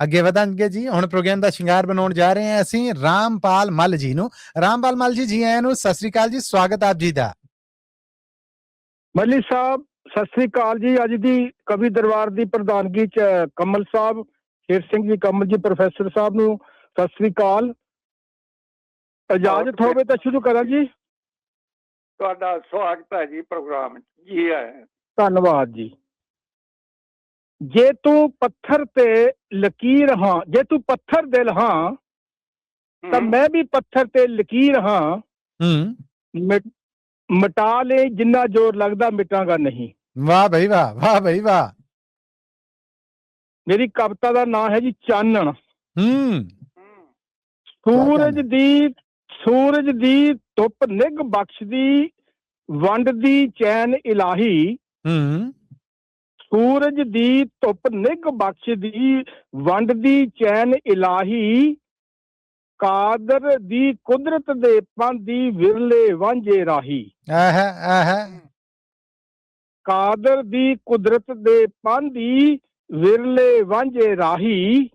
ਅੱਗੇ ਵਧਾਂਗੇ ਜੀ। ਹੁਣ ਪ੍ਰੋਗਰਾਮ ਦਾ ਸ਼ਿੰਗਾਰ ਬਣਾਉਣ ਜਾ ਰਹੇ ਹਾਂ ਅਸੀਂ ਰਾਮਪਾਲ ਮੱਲ ਜੀ ਨੂੰ। ਰਾਮਪਾਲ ਮੱਲ ਜੀ ਆਇਆਂ ਨੂੰ, ਸਤਿ ਸ੍ਰੀ ਅਕਾਲ ਜੀ, ਸਵਾਗਤ ਆਪ ਜੀ ਦਾ। ਮੱਲੀ ਸਾਹਿਬ ਸਤਿ ਸ੍ਰੀ ਅਕਾਲ ਜੀ। ਅੱਜ ਦੀ ਕਵੀ ਦਰਬਾਰ ਦੀ ਪ੍ਰਧਾਨਗੀ ਚ ਕਮਲ ਸਾਹਿਬ, ਸ਼ੇਰ ਸਿੰਘ ਜੀ ਕਮਲ ਜੀ, ਪ੍ਰੋਫੈਸਰ ਸਾਹਿਬ ਨੂੰ ਸਤਿ ਸ੍ਰੀ ਅਕਾਲ। ਇਜਾਜ਼ਤ ਹੋਵੇ ਤਾਂ ਸ਼ੁਰੂ ਕਰਾਂ ਜੀ। ਤੁਹਾਡਾ ਸਵਾਗਤ ਹੈ ਜੀ ਪ੍ਰੋਗਰਾਮ ਜੀ। ਧੰਨਵਾਦ ਜੀ। ਜੇ ਤੂੰ ਪੱਥਰ ਤੇ ਲਕੀਰ ਹਾਂ, ਜੇ ਤੂੰ ਪੱਥਰ ਦਿਲ ਹਾਂ ਤਾਂ ਮੈਂ ਵੀ ਪੱਥਰ ਤੇ ਲਕੀਰ ਹਾਂ। ਮਿਟਾ ਲੈ ਜਿੰਨਾ ਜ਼ੋਰ ਲੱਗਦਾ, ਮਿਟਾਂਗਾ ਨਹੀਂ। ਵਾਹ ਬਈ ਵਾਹ, ਵਾਹ ਬਈ ਵਾਹ। ਮੇਰੀ ਕਵਿਤਾ ਦਾ ਨਾਮ ਹੈ ਜੀ ਚਾਨਣ। ਸੂਰਜ ਦੀ ਧੁੱਪ ਨਿੱਘ ਬਖਸ਼ਦੀ, ਵੰਡ ਦੀ ਚੈਨ ਇਲਾਹੀ। ਸੂਰਜ ਦੀ ਧੁੱਪ ਨਿੱਘ ਬਖਸ਼ਦੀ, ਵੰਡ ਦੀ ਚੈਨ ਇਲਾਹੀ। ਕਾਦਰ ਦੀ ਕੁਦਰਤ ਦੇ ਪਾਂਦੀ, ਵਿਰਲੇ ਵਾਂਝੇ ਰਾਹੀ। ਕਾਦਰ ਦੀ ਕੁਦਰਤ ਦੇ ਪਾਂਦੀ, ਵਿਰਲੇ ਵਾਂਝੇ ਰਾਹੀ।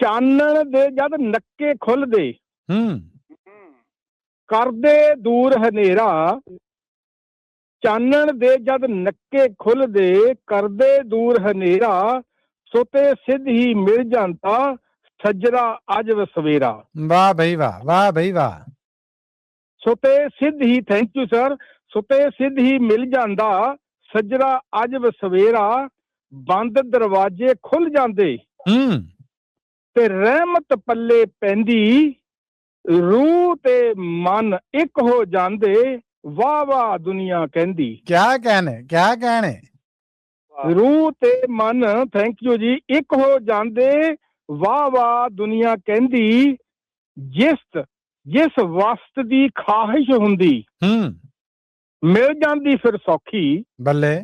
ਚਾਨਣ ਦੇ ਜਦ ਨੱਕੇ ਖੁੱਲਦੇ, ਕਰਦੇ ਦੂਰ ਹਨੇਰਾ। ਚਾਨਣ ਦੇ ਜਦ ਨੱਕੇ ਖੁੱਲਦੇ, ਕਰਦੇ ਦੂਰ ਹਨੇਰਾ। ਸੁਤੇ ਸਿੱਧ ਹੀ ਮਿਲ ਜਾਂਦਾ, ਸੱਜਰਾ ਅਜਬ ਸਵੇਰਾ। ਵਾਹ ਬਈ ਵਾਹ, ਵਾਹ ਬਈ ਵਾਹ। ਸੁਤੇ ਸਿੱਧ ਹੀ, ਥੈਂਕ ਯੂ ਸਰ। ਸੁਤੇ ਸਿੱਧ ਹੀ ਮਿਲ ਜਾਂਦਾ, ਸੱਜਰਾ ਅਜਬ ਸਵੇਰਾ। ਬੰਦ ਦਰਵਾਜ਼ੇ ਖੁੱਲ ਜਾਂਦੇ ਤੇ ਰਹਿਮਤ ਪੱਲੇ ਪੈਂਦੀ। ਰੂਹ ਤੇ ਮਨ ਇੱਕ ਹੋ ਜਾਂਦੇ, ਵਾਹ ਵਾਹ ਦੁਨੀਆ ਕਹਿੰਦੀ। ਕਿਆ ਕਹਿਣੇ, ਕਿਆ ਕਹਿਣੇ। ਰੂਹ ਤੇ ਮਨ, ਥੈਂਕ ਯੂ ਜੀ, ਇੱਕ ਹੋ ਜਾਂਦੇ, ਵਾਹ ਵਾਹ ਦੁਨੀਆ ਕਹਿੰਦੀ। ਜਿਸ ਵਸਤ ਦੀ ਖਾਹਿਸ਼ ਹੁੰਦੀ, ਮਿਲ ਜਾਂਦੀ ਫਿਰ ਸੌਖੀ। ਬੱਲੇ।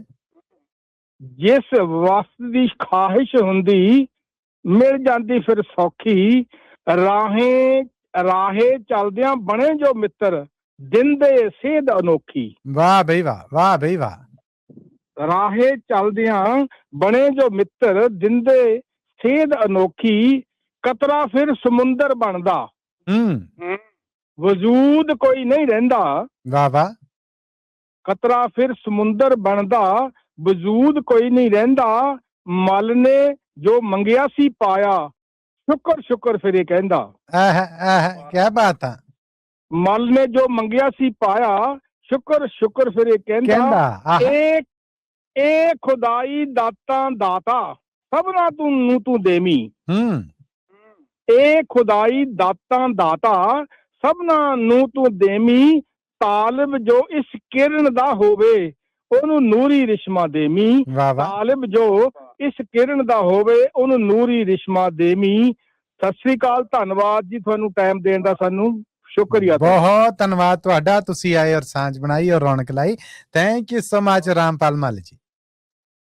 ਜਿਸ ਵਸਤ ਦੀ ਖਾਹਿਸ਼ ਹੁੰਦੀ, ਮਿਲ ਜਾਂਦੀ ਫਿਰ ਸੌਖੀ। ਰਾਹੇ ਚਲਦਿਆਂ ਬਣੇ ਜੋ ਮਿੱਤਰ, ਦਿੰਦੇ ਸੇਧ ਅਨੋਖੀ। ਵਾਹ ਬਈ ਵਾਹ, ਵਾਹ ਬਈ ਵਾਹ। ਰਾਹੇ ਚਲਦਿਆਂ ਬਣੇ ਜੋ ਮਿੱਤਰ, ਦਿੰਦੇ ਸੇਧ ਅਨੋਖੀ। ਕਤਰਾ ਫਿਰ ਸਮੁੰਦਰ ਬਣਦਾ, ਵਜੂਦ ਕੋਈ ਨਹੀਂ ਰਹਿੰਦਾ। ਵਾਹ ਵਾਹ। ਕਤਰਾ ਫਿਰ ਸਮੁੰਦਰ ਬਣਦਾ, ਵਜੂਦ ਕੋਈ ਨਹੀਂ ਰਹਿੰਦਾ। ਮਲ ਨੇ ਜੋ ਮੰਗਿਆ ਸੀ ਪਾਇਆ, ਸ਼ੁਕਰ ਸ਼ੁਕਰ ਫਿਰ ਇਹ ਕਹਿੰਦਾ। ਕਿਆ ਬਾਤ ਆ। ਮਲ ਨੇ ਜੋ ਮੰਗਿਆ ਸੀ ਪਾਇਆ, ਸ਼ੁਕਰ ਸ਼ੁਕਰ ਫਿਰ ਇਹ ਕਹਿੰਦਾ। ਇਹ ਖੁਦਾਈ ਦਾਤਾਂ ਦਾਤਾ, ਸਭਨਾ ਨੂੰ ਤੂੰ ਦੇਵੀ। ਇਹ ਖੁਦਾਈ ਦਾਤਾਂ ਦਾਤਾ, ਸਭਨਾ ਨੂੰ ਤੂੰ ਦੇਵੀ। ਤਾਲਿਬ ਜੋ ਇਸ ਕਿਰਨ ਦਾ ਹੋਵੇ, ਉਹਨੂੰ ਨੂਰੀ ਰਿਸ਼ਮਾ ਦੇਵੀ। ਤਾਲਿਬ ਜੋ ਇਸ ਕਿਰਨ ਦਾ ਹੋਵੇ, ਉਹਨੂੰ ਨੂਰੀ ਰਿਸ਼ਮਾ ਦੇਵੀ। ਸਤਿ ਸ੍ਰੀ ਅਕਾਲ, ਧੰਨਵਾਦ ਜੀ ਤੁਹਾਨੂੰ ਟਾਈਮ ਦੇਣ ਦਾ। ਸਾਨੂੰ ਸ਼ੁਕਰੀਆ, ਬਹੁਤ ਧੰਨਵਾਦ ਤੁਹਾਡਾ। ਤੁਸੀਂ ਆਏ ਔਰ ਸਾਂਝ ਬਣਾਈ ਔਰ ਰੌਣਕ ਲਾਈ। Thank you so much Rampal Mall ਜੀ।